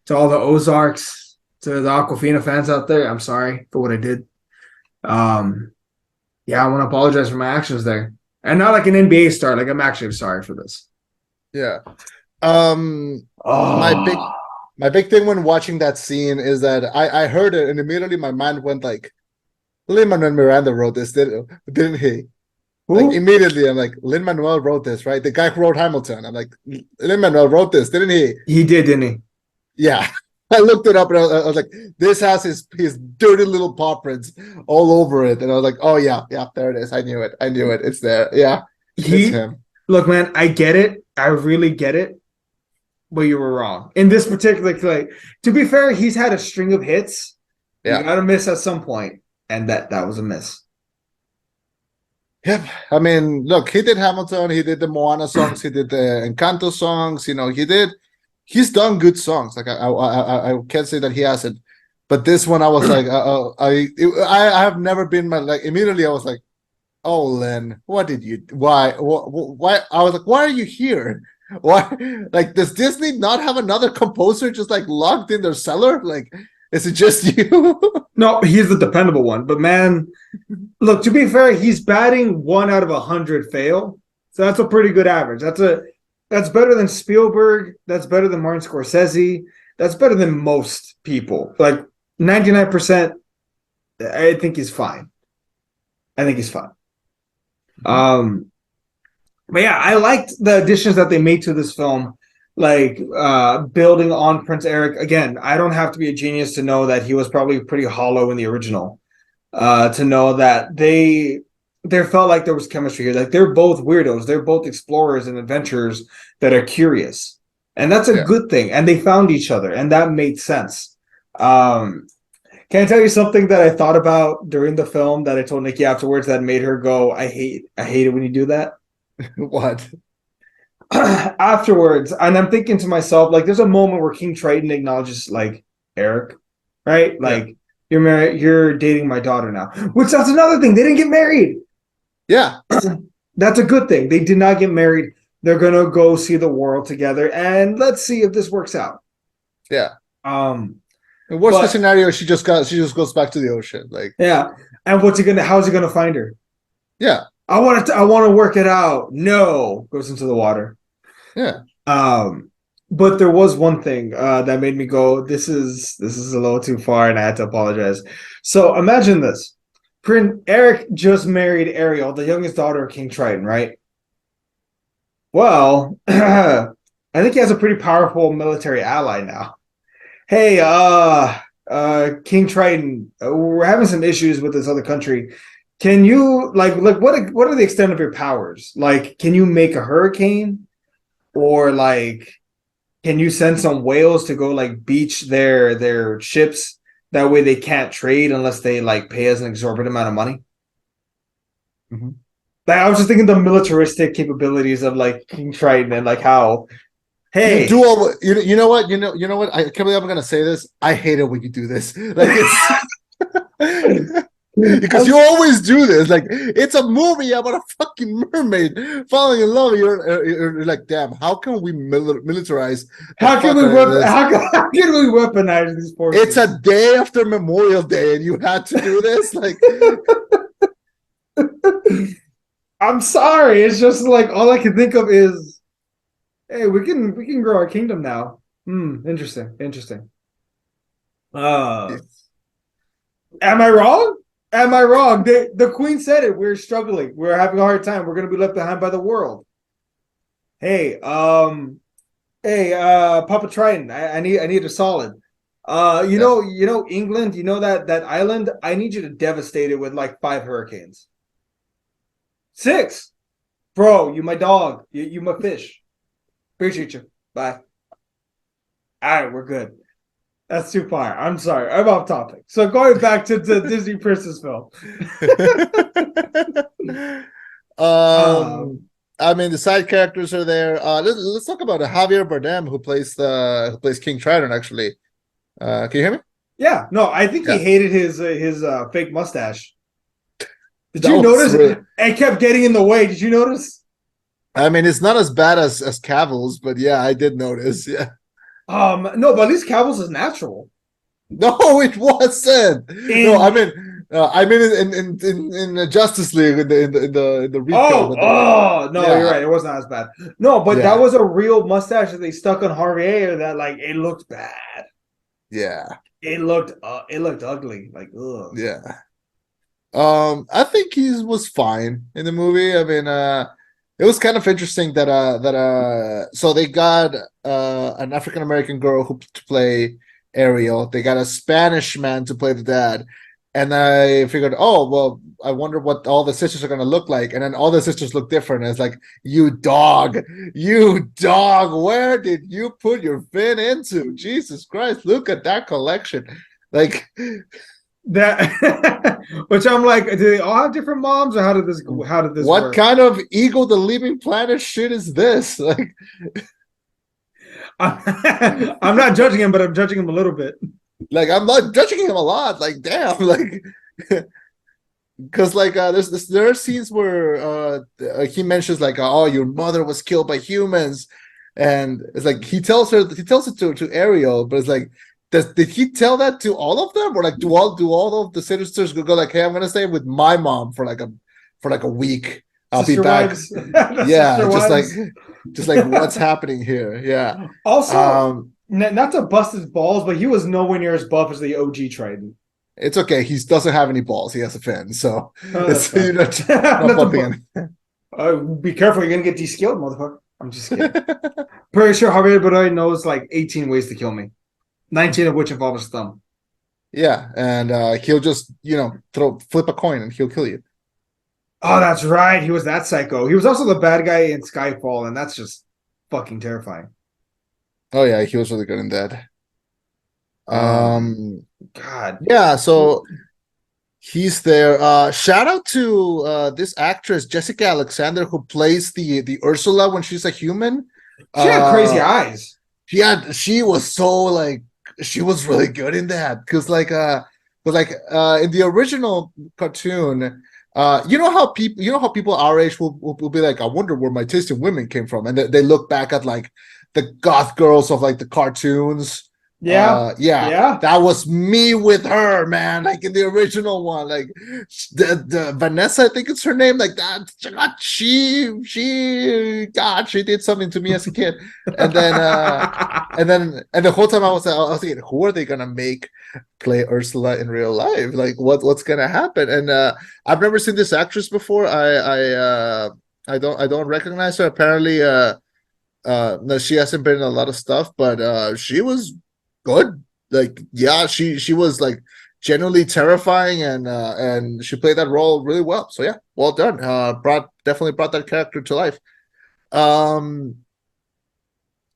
to all the Ozarks, to the Aquafina fans out there. I'm sorry for what I did. Yeah, I want to apologize for my actions there. And not like an NBA star. Like, I'm actually sorry for this. Yeah. My big thing when watching that scene is that I heard it and immediately my mind went like, Lin-Manuel Miranda wrote this, didn't he? Who? Like immediately, I'm like, Lin-Manuel wrote this, right? The guy who wrote Hamilton. I'm like, Lin-Manuel wrote this, didn't he? He did, didn't he? Yeah. I looked it up and I was like, this has his dirty little paw prints all over it. And I was like, oh yeah, there it is. I knew it. It's there. Yeah. It's him. Look, man, I get it. I really get it. But you were wrong. In this particular play, to be fair, he's had a string of hits. Yeah. You gotta miss at some point. And that was a miss. Yep. I mean, look, he did Hamilton, he did the Moana songs, he did the Encanto songs, he's done good songs. Like I can't say that he hasn't. But this one I was like, I have never been immediately I was like, oh Lin, why? I was like, why are you here? Why, like, does Disney not have another composer just like locked in their cellar? Like, is it just you? No, he's the dependable one. But man, look, to be fair, he's batting 1 out of 100 fail. So that's a pretty good average. That's better than Spielberg. That's better than Martin Scorsese. That's better than most people. Like 99%, I think he's fine. But yeah, I liked the additions that they made to this film, like building on Prince Eric. Again, I don't have to be a genius to know that he was probably pretty hollow in the original. To know that there felt like there was chemistry here. Like they're both weirdos. They're both explorers and adventurers that are curious. And that's a good thing. And they found each other, and that made sense. Can I tell you something that I thought about during the film that I told Nikki afterwards that made her go, I hate it when you do that? What? Afterwards, and I'm thinking to myself, like, there's a moment where King Triton acknowledges, like, Eric, right? Like, you're married, you're dating my daughter now. Which that's another thing. They didn't get married. Yeah. That's a good thing. They did not get married. They're gonna go see the world together, and let's see if this works out. Yeah. In worst case scenario, she just goes back to the ocean. Like, yeah. And how's he gonna find her? Yeah. I want to work it out. No, goes into the water. Yeah. But there was one thing that made me go, this is a little too far, and I had to apologize. So imagine this. Prince Eric just married Ariel, the youngest daughter of King Triton, right? Well, I think he has a pretty powerful military ally now. Hey, King Triton, we're having some issues with this other country. Can you like what are the extent of your powers? Like, can you make a hurricane, or like, can you send some whales to go like beach their ships? That way they can't trade unless they like pay us an exorbitant amount of money. Mm-hmm. Like, I was just thinking the militaristic capabilities of like King Triton and like how, hey, you do all you know what I can't believe I'm gonna say this. I hate it when you do this. Like it's. Because you always do this. Like, it's a movie about a fucking mermaid falling in love. You're like, damn, how can we militarize? How can we weaponize these forces? It's a day after Memorial Day and you had to do this? Like, I'm sorry. It's just like all I can think of is, hey, we can grow our kingdom now. Interesting. Am I wrong? Am I wrong? The queen said it. We're struggling. We're having a hard time. We're going to be left behind by the world. Hey, Papa Triton, I need a solid. You know England. You know that island. I need you to devastate it with like 5 hurricanes. 6, bro. You my dog. You my fish. Appreciate you. Bye. All right, we're good. That's too far. I'm sorry. I'm off topic. So going back to the Disney princess film. I mean, the side characters are there. Let's talk about Javier Bardem, who plays King Triton. Actually, Can you hear me? Yeah, no, I think he Yeah, hated his fake mustache. Did that you was notice? really. It kept getting in the way. Did you notice? I mean, it's not as bad as Cavill's, but yeah, I did notice. Yeah. No, but at least Cowboys is natural. No, it wasn't. No, In I mean in Justice League in the recut when they were. no, you're Yeah, right. It was not as bad. No, but that yeah, was a real mustache that they stuck on Harvey Ayer. That like it looked bad. yeah, It looked ugly. Like ugh. yeah. I think he was fine in the movie. I mean, it was kind of interesting so they got an African American girl who to play Ariel. They got a Spanish man to play the dad. And I figured, oh well, I wonder what all the sisters are gonna look like. And then all the sisters look different. And it's like, you dog, where did you put your fin into? Jesus Christ, look at that collection. Like That which I'm like, do they all have different moms, or how did this what work? kind of Ego the Living Planet shit is this? Like, I'm not judging him, but I'm judging him a little bit. I'm not judging him a lot. Like, damn, like, because there are scenes where he mentions like, oh, your mother was killed by humans, and it's like he tells it to Ariel, but it's like, did he tell that to all of them, or like do all of the sisters go like, hey, I'm gonna stay with my mom for like a week. I'll be Sister back. wives. Yeah, Sister wives. just like what's happening here? Yeah. Also, not to bust his balls, but he was nowhere near as buff as the OG Triton. It's okay. He doesn't have any balls. He has a fin, so That's it's you're fair. not bumping anything. Be careful, you're gonna get de-skilled, motherfucker. I'm just kidding. Pretty sure Javier Bardem knows like 18 ways to kill me, 19 of which involve his thumb. Yeah, and he'll just flip a coin and he'll kill you. Oh, that's right. He was that psycho. He was also the bad guy in Skyfall, and that's just fucking terrifying. Oh yeah, he was really good in that. God. Yeah, so he's there. Shout out to this actress Jessica Alexander who plays the Ursula when she's a human. She had crazy eyes. She was so like she was really good in that because in the original cartoon, you know how people our age will be like, I wonder where my taste in women came from, and they look back at like the goth girls of like the cartoons. Yeah. That was me with her, man. Like in the original one, like the Vanessa, I think it's her name. Like that, God, she did something to me as a kid, and then and the whole time I was thinking, who are they gonna make play Ursula in real life? Like what's gonna happen? And I've never seen this actress before. I don't recognize her. Apparently, no, she hasn't been in a lot of stuff, but she was good. Like, yeah, she was like genuinely terrifying, and she played that role really well. So yeah, well done. Definitely brought that character to life. Um.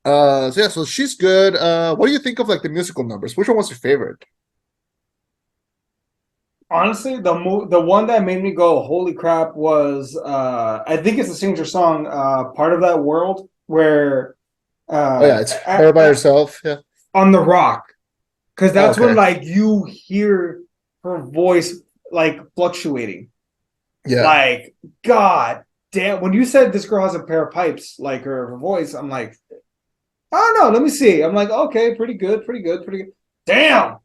So yeah, so she's good. What do you think of like the musical numbers? Which one was your favorite? Honestly, the one that made me go, holy crap, was I think it's the signature song, Part of That World, where Oh yeah, it's her by herself. Yeah. on the rock. Because Oh, that's when okay. like you hear her voice like fluctuating. Yeah. Like, God damn, when you said this girl has a pair of pipes like her voice, I'm like, I don't know, let me see. I'm like, okay, pretty good. Damn.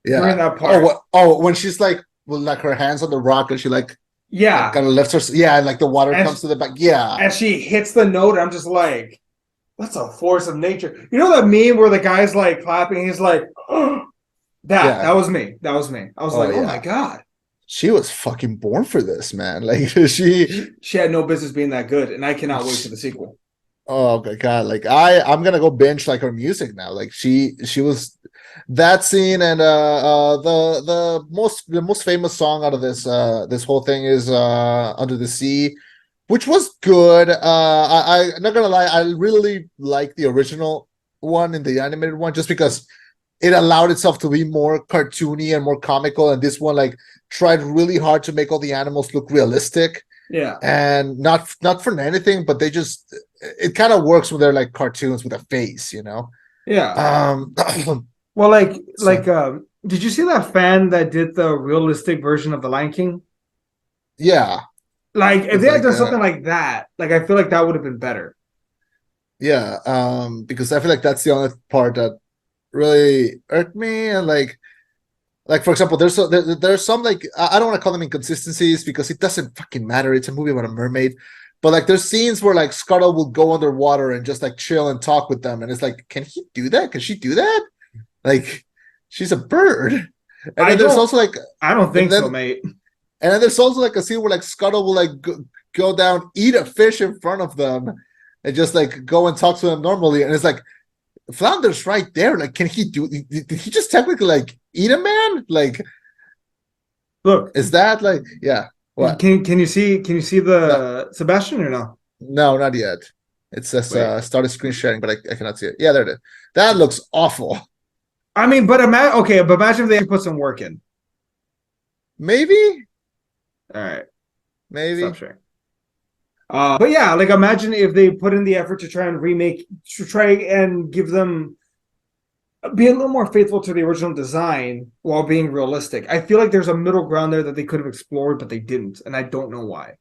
During Yeah. that part. When she's like with like her hands on the rock and she like Yeah. kind of lifts her. Yeah, and like the water And comes to the back. Yeah. and she hits the note. I'm just like, that's a force of nature. You know that meme where the guy's like clapping, he's like, oh, that was me. I was like, oh my God. She was fucking born for this, man. Like she had no business being that good, and I cannot wait for the sequel. Oh my God. Like I'm gonna go binge like her music now. Like she was that scene, and the most famous song out of this whole thing is Under the Sea, which was good. I'm not gonna lie, I really like the original one and the animated one just because it allowed itself to be more cartoony and more comical, and this one like tried really hard to make all the animals look realistic. Yeah. And not for anything, but it kind of works when they're like cartoons with a face, you know. Yeah. Well, So did you see that fan that did the realistic version of the Lion King? yeah, Like, if with they had like done something like that, like I feel like that would have been better. yeah, because I feel like that's the only part that really irked me. And like for example, there's some like I don't want to call them inconsistencies because it doesn't fucking matter. It's a movie about a mermaid. But like there's scenes where like Scuttle will go underwater and just like chill and talk with them. And it's like, can he do that? Can she do that? Like she's a bird. And I then there's don't, also like I don't and think so, then mate. and then there's also like a scene where like Scuttle will like go down, eat a fish in front of them, and just like go and talk to them normally. And it's like Flounder's right there. Like, can he do? Did he just technically like eat a man? Like, Look, is that like yeah? What? can you see No, the Sebastian or no? no, not yet. It says Wait, started screen sharing, but I cannot see it. Yeah, there it is. That looks awful. I mean, but imagine okay, but imagine if they put some work in. Maybe, All right, stop maybe. sharing. But yeah, like imagine if they put in the effort to try and remake, to try and give them be a little more faithful to the original design while being realistic. I feel like there's a middle ground there that they could have explored, but they didn't, and I don't know why.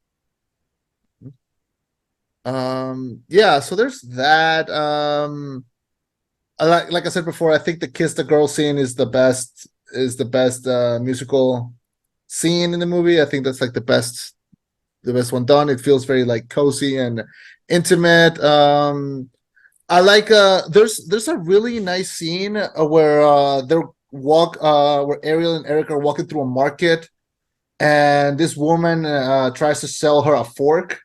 Yeah. So there's that. Like I said before, I think the kiss the girl scene is the best. Is the best musical scene in the movie. I think that's like the best one done. It feels very like cozy and intimate. I like there's a really nice scene where where Ariel and Eric are walking through a market and this woman tries to sell her a fork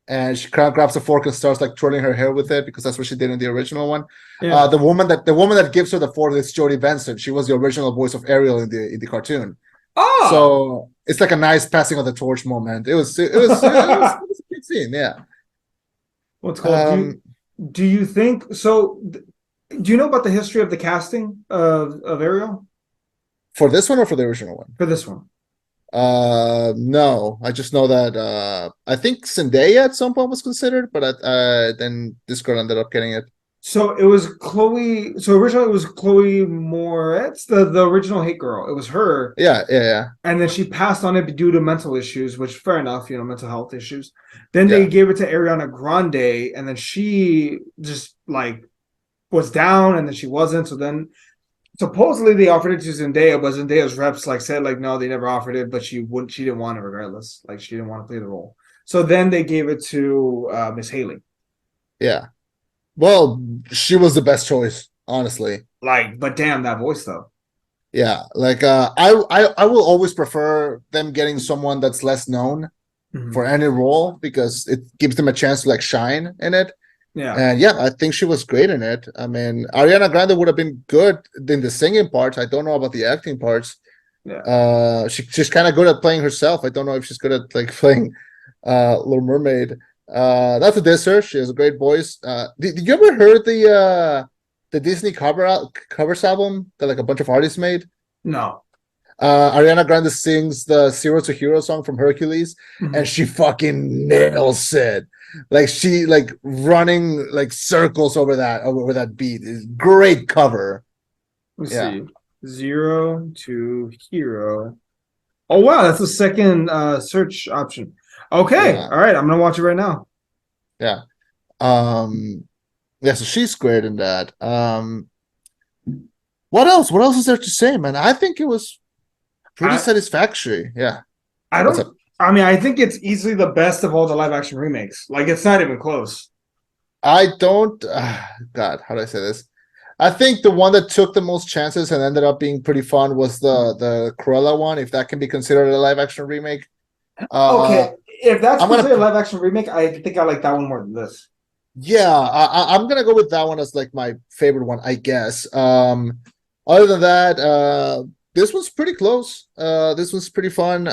and she kind of grabs a fork and starts like twirling her hair with it because that's what she did in the original one. Yeah. The woman that gives her the fork is Jodie Benson. She was the original voice of Ariel in the cartoon. Oh. So it's like a nice passing of the torch moment. It was a good scene, yeah. What's called? Um, Do you think so? Do you know about the history of the casting of Ariel for this one or for the original one? for this one? No, I just know that I think Zendaya at some point was considered, but then this girl ended up getting it. So it was Chloe. So originally it was Chloe Moretz, the original Hate Girl. It was her, Yeah, yeah, yeah, and then she passed on it due to mental issues, which fair enough, mental health issues. Then they yeah, gave it to Ariana Grande, and then she just like was down, and then she wasn't. So then supposedly they offered it to Zendaya, but Zendaya's reps like said like no, they never offered it, but she didn't want it regardless. Like she didn't want to play the role. So then they gave it to Miss Haley. yeah. Well, she was the best choice, honestly. Like, but damn that voice though. Yeah, like I will always prefer them getting someone that's less known Mm-hmm. for any role because it gives them a chance to like shine in it. Yeah. And yeah, I think she was great in it. I mean, Ariana Grande would have been good in the singing parts. I don't know about the acting parts. Yeah. She's kind of good at playing herself. I don't know if she's good at like playing Little Mermaid. Not to diss her, she has a great voice. Did you ever heard the Disney covers album that like a bunch of artists made? No. Ariana Grande sings the Zero to Hero song from Hercules, and Mm-hmm. she fucking nails it. Like she like running like circles over that beat is great cover. Let's Yeah, see. Zero to hero. Oh wow, that's the second search option. Okay, yeah, all right, I'm gonna watch it right now. yeah. Um, yeah. So she's great in that. What else? What else is there to say, man? I think it was pretty I satisfactory. Yeah. I What's don't. up? I mean, I think it's easily the best of all the live action remakes. Like, it's not even close. I don't. God, how do I say this? I think the one that took the most chances and ended up being pretty fun was the Cruella one, if that can be considered a live action remake. Uh, Okay, if that's I'm gonna, considered a live action remake, I think I like that one more than this. yeah, I'm gonna go with that one as like my favorite one, I guess. Other than that, this was pretty close. This was pretty fun.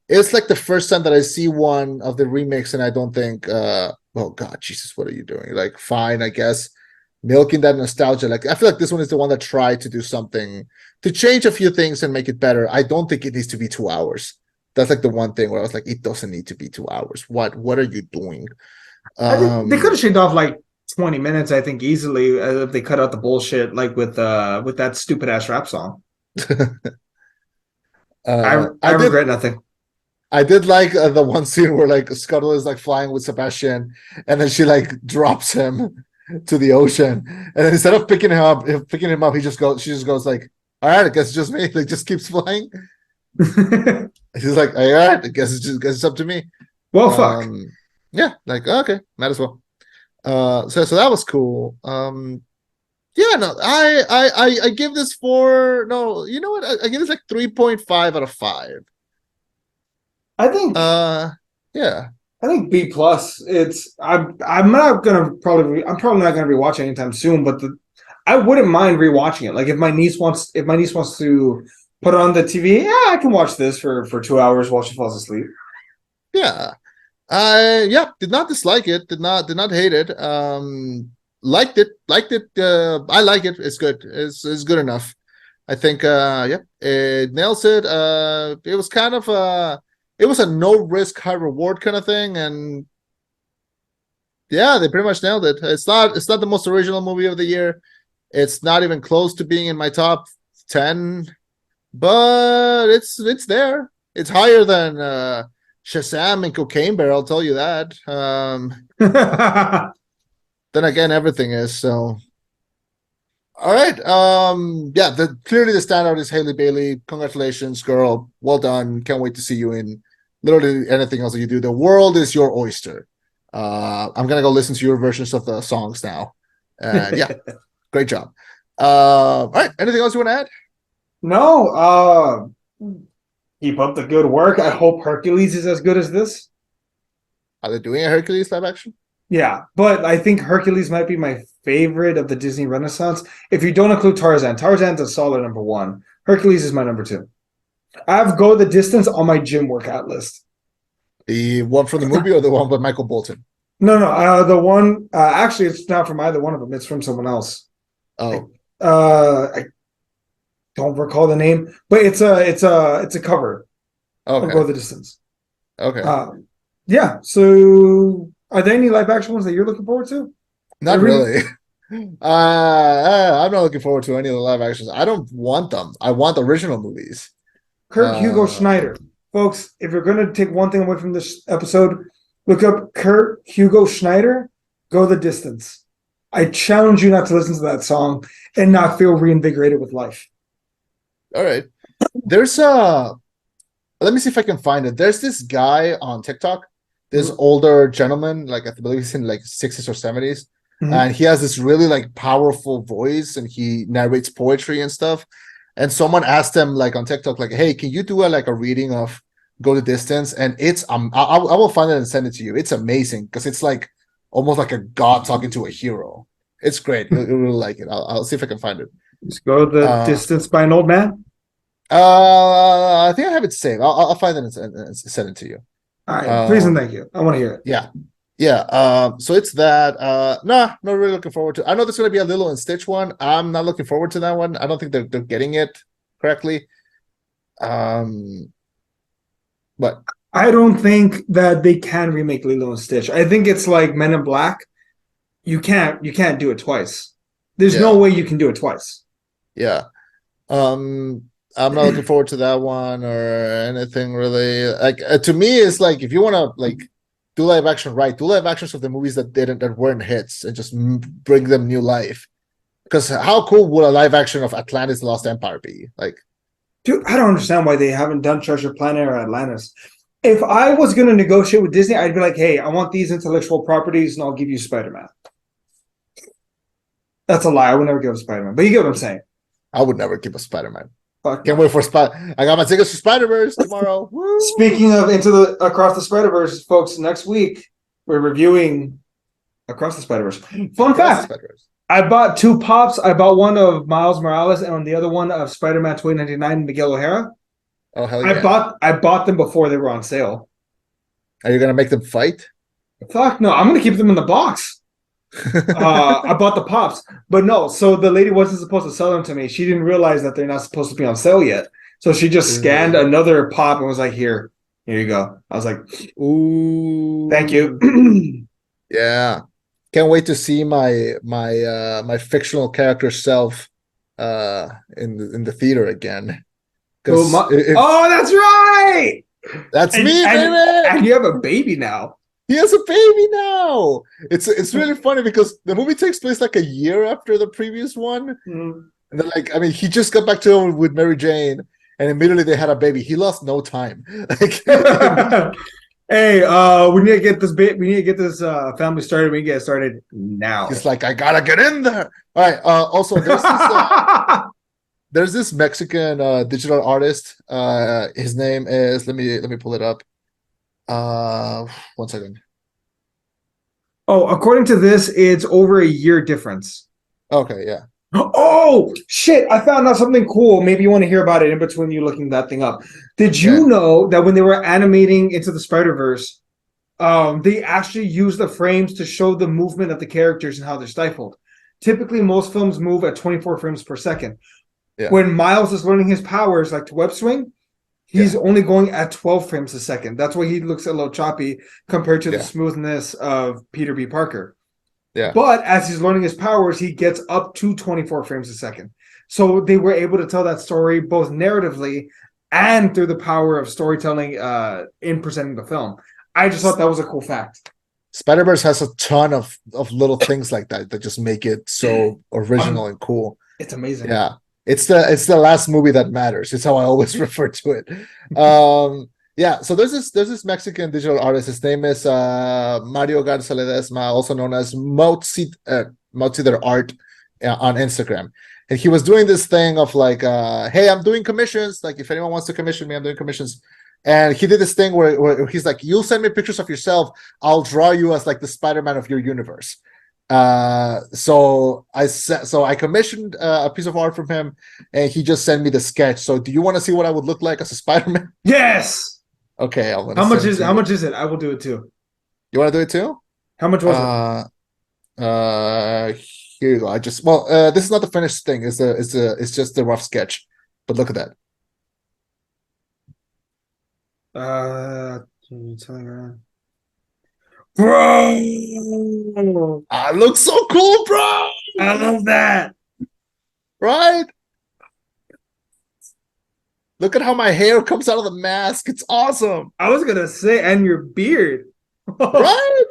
It's like the first time that I see one of the remakes, and I don't think, oh God, Jesus, what are you doing? Like, fine, I guess. Milking that nostalgia. Like, I feel like this one is the one that tried to do something to change a few things and make it better. I don't think it needs to be 2 hours. That's like the one thing where I was like, it doesn't need to be 2 hours. What are you doing? I think they could Um, have shaved off like 20 minutes, I think, easily, if they cut out the bullshit, like with that stupid ass rap song. I I did regret nothing. I did like the one scene where like Scuttle is like flying with Sebastian, and then she like drops him to the ocean, and then instead of picking him up, she just goes like, "All right, I guess it's just me." Like just keeps flying. She's like, "All right, I guess it's up to me." Well, fuck. Yeah, like okay, might as well. So that was cool. Yeah, no, I give this four. No, you know what? I give this like 3.5 out of 5. I think Uh, yeah. I think B plus. I'm not gonna probably I'm probably not gonna rewatch it anytime soon, but I wouldn't mind rewatching it. Like if my niece wants to put it on the TV, yeah, I can watch this for 2 hours while she falls asleep. Yeah. I did not dislike it, did not hate it. Liked it. I like it. It's good. It's good enough. I think it nails it. It was kind of it was a no risk, high reward kind of thing, and yeah, they pretty much nailed it. It's not the most original movie of the year. It's not even close to being in my top 10, but it's there. It's higher than Shazam and Cocaine Bear, I'll tell you that. Then again, everything is so. All right. Yeah, clearly the standout is Haley Bailey. Congratulations, girl. Well done. Can't wait to see you in literally anything else that you do. The world is your oyster. I'm gonna go listen to your versions of the songs now. And yeah, great job. All right. Anything else you want to add? No, keep up the good work. I hope Hercules is as good as this. Are they doing a Hercules live action? Yeah, but I think Hercules might be my favorite of the Disney Renaissance. If you don't include Tarzan, Tarzan's a solid number one. Hercules is my number two. I have Go the Distance on my gym workout list. The one from the movie or the one with Michael Bolton? No, the one. Actually, it's not from either one of them. It's from someone else. Oh, I don't recall the name, but it's a cover of Go okay, the Distance. okay. Yeah. So, are there any live action ones that you're looking forward to? Not really. I'm not looking forward to any of the live actions. I don't want them. I want original movies. Kurt Hugo Schneider. Folks, if you're going to take one thing away from this episode, look up Kurt Hugo Schneider, Go the Distance. I challenge you not to listen to that song and not feel reinvigorated with life. All right. There's let me see if I can find it. There's this guy on TikTok, this older gentleman, like I believe he's in like 60s or 70s. And he has this really like powerful voice and he narrates poetry and stuff. And someone asked him like on TikTok, like, hey, can you do a reading of Go the Distance? And it's I will find it and send it to you. It's amazing because it's like almost like a god talking to a hero. It's great. You'll really like it. I'll see if I can find it. Just Go the Distance by an Old Man. I think I have it saved. I'll find it and send it to you. All right, please and thank you. I want to hear it. Yeah. Yeah. So it's that. Not really looking forward to. I know there's gonna be a Lilo and Stitch one. I'm not looking forward to that one. I don't think they're getting it correctly. But I don't think that they can remake Lilo and Stitch. I think it's like Men in Black. You can't do it twice. There's no way you can do it twice. Yeah. I'm not looking forward to that one or anything really. Like to me, it's like if you want to like do live action right, do live actions of the movies that weren't hits and just bring them new life. Because how cool would a live action of Atlantis: The Lost Empire be? Like, dude, I don't understand why they haven't done Treasure Planet or Atlantis. If I was going to negotiate with Disney, I'd be like, hey, I want these intellectual properties and I'll give you Spider-Man. That's a lie. I would never give up Spider-Man. But you get what I'm saying. I would never give a Spider-Man. Fuck Can't wait for I got my tickets for Spider-Verse tomorrow. Speaking of Across the Spider-Verse, folks, next week we're reviewing Across the Spider-Verse. Fun fact. I bought 2 pops. I bought one of Miles Morales and the other one of Spider-Man 2099 Miguel O'Hara. Oh hell yeah. I bought them before they were on sale. Are you gonna make them fight? Fuck no, I'm gonna keep them in the box. I bought the pops, but no. So the lady wasn't supposed to sell them to me. She didn't realize that they're not supposed to be on sale yet. So she just scanned another pop and was like, "Here you go." I was like, "Ooh, thank you." Yeah. Can't wait to see my fictional character self in the theater again. Well, Because if oh, that's right. that's And, me, and baby. and you have a baby now. He has a baby now. It's really funny because the movie takes place like a year after the previous one. Mm. And then, like, I mean, he just got back to him with Mary Jane, and immediately they had a baby. He lost no time. Like, Hey, we need to get this we need to get this family started. We need to get it started now. he's like, I gotta get in there. All right. Also, there's this Mexican digital artist. His name is let me pull it up. 1 second. Oh, according to this, it's over a year difference. Okay, yeah. Oh shit! I found out something cool. Maybe you want to hear about it in between you looking that thing up. Did you Yeah. know that when they were animating Into the Spider-Verse, they actually use the frames to show the movement of the characters and how they're stifled? Typically, most films move at 24 frames per second. Yeah. When Miles is learning his powers, like to web swing, he's only going at 12 frames a second. That's why he looks a little choppy compared to the smoothness of Peter B. Parker. Yeah. But as he's learning his powers, he gets up to 24 frames a second. So they were able to tell that story both narratively and through the power of storytelling in presenting the film. I just thought that was a cool fact. Spider-Verse has a ton of little things like that just make it so original and cool. It's amazing. Yeah. It's the last movie that matters. It's how I always refer to it. Yeah, so there's this Mexican digital artist. His name is Mario Garza Ledesma, also known as Moutsider Art on Instagram. And he was doing this thing of like, hey, I'm doing commissions. Like, if anyone wants to commission me, I'm doing commissions. And he did this thing where he's like, you'll send me pictures of yourself. I'll draw you as like the Spider-Man of your universe. So I commissioned a piece of art from him, and he just sent me the sketch. So do you want to see what I would look like as a Spider-Man? Yes. Okay, how much is it? I will do it too. You want to do it too? How much was it? Here you go. This is not the finished thing. It's just the rough sketch. But look at that. Bro, looks so cool, bro. I love that. Right? Look at how my hair comes out of the mask. It's awesome. I was gonna say, and your beard. Right?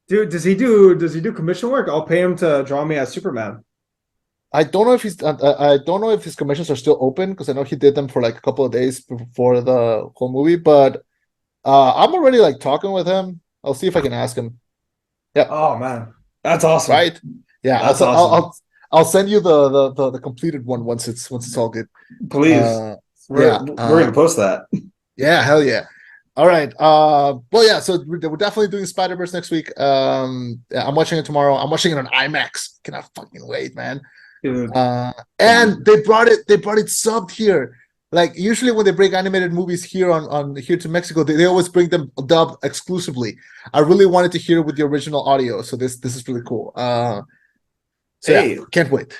Dude, does he do commission work? I'll pay him to draw me as Superman. I don't know if his commissions are still open, because I know he did them for like a couple of days before the whole movie, but I'm already like talking with him. I'll see if I can ask him. Yeah. Oh man. That's awesome. Right? Yeah. That's awesome. I'll send you the completed one once it's all good. Please. We're gonna post that. Yeah, hell yeah. All right. Well, yeah, so we're definitely doing Spider-Verse next week. I'm watching it tomorrow. I'm watching it on IMAX. Cannot fucking wait, man. Dude. And they brought it subbed here. Like, usually when they bring animated movies here on here to Mexico, they always bring them dubbed exclusively. I really wanted to hear it with the original audio, so this is really cool. Yeah, can't wait.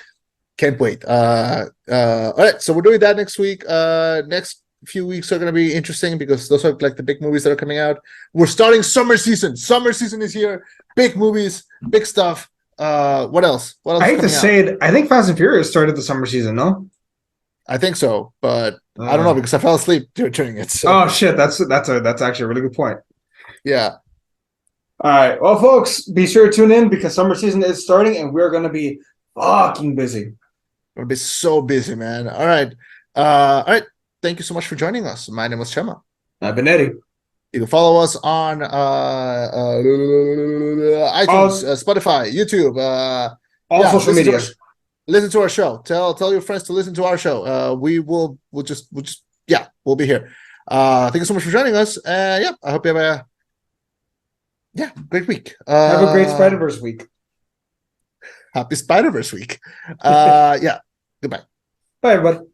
All right, so we're doing that next week. Next few weeks are going to be interesting because those are like the big movies that are coming out. We're starting summer season. Summer season is here. Big movies, big stuff. What else? I hate to say it. I think Fast and Furious started the summer season, no? I think so, but I don't know because I fell asleep during it. So. Oh shit, that's actually a really good point. Yeah. All right. Well, folks, be sure to tune in because summer season is starting and we're going to be fucking busy. We're going to be so busy, man. All right. All right. Thank you so much for joining us. My name is Chema. I've been Eddie. You can follow us on iTunes, Spotify, YouTube, all social media. Listen to our show. Tell your friends to listen to our show. We'll be here. Thank you so much for joining us. I hope you have a great week. Have a great Spider-Verse week. Happy Spider-Verse week. Goodbye. Bye, everybody.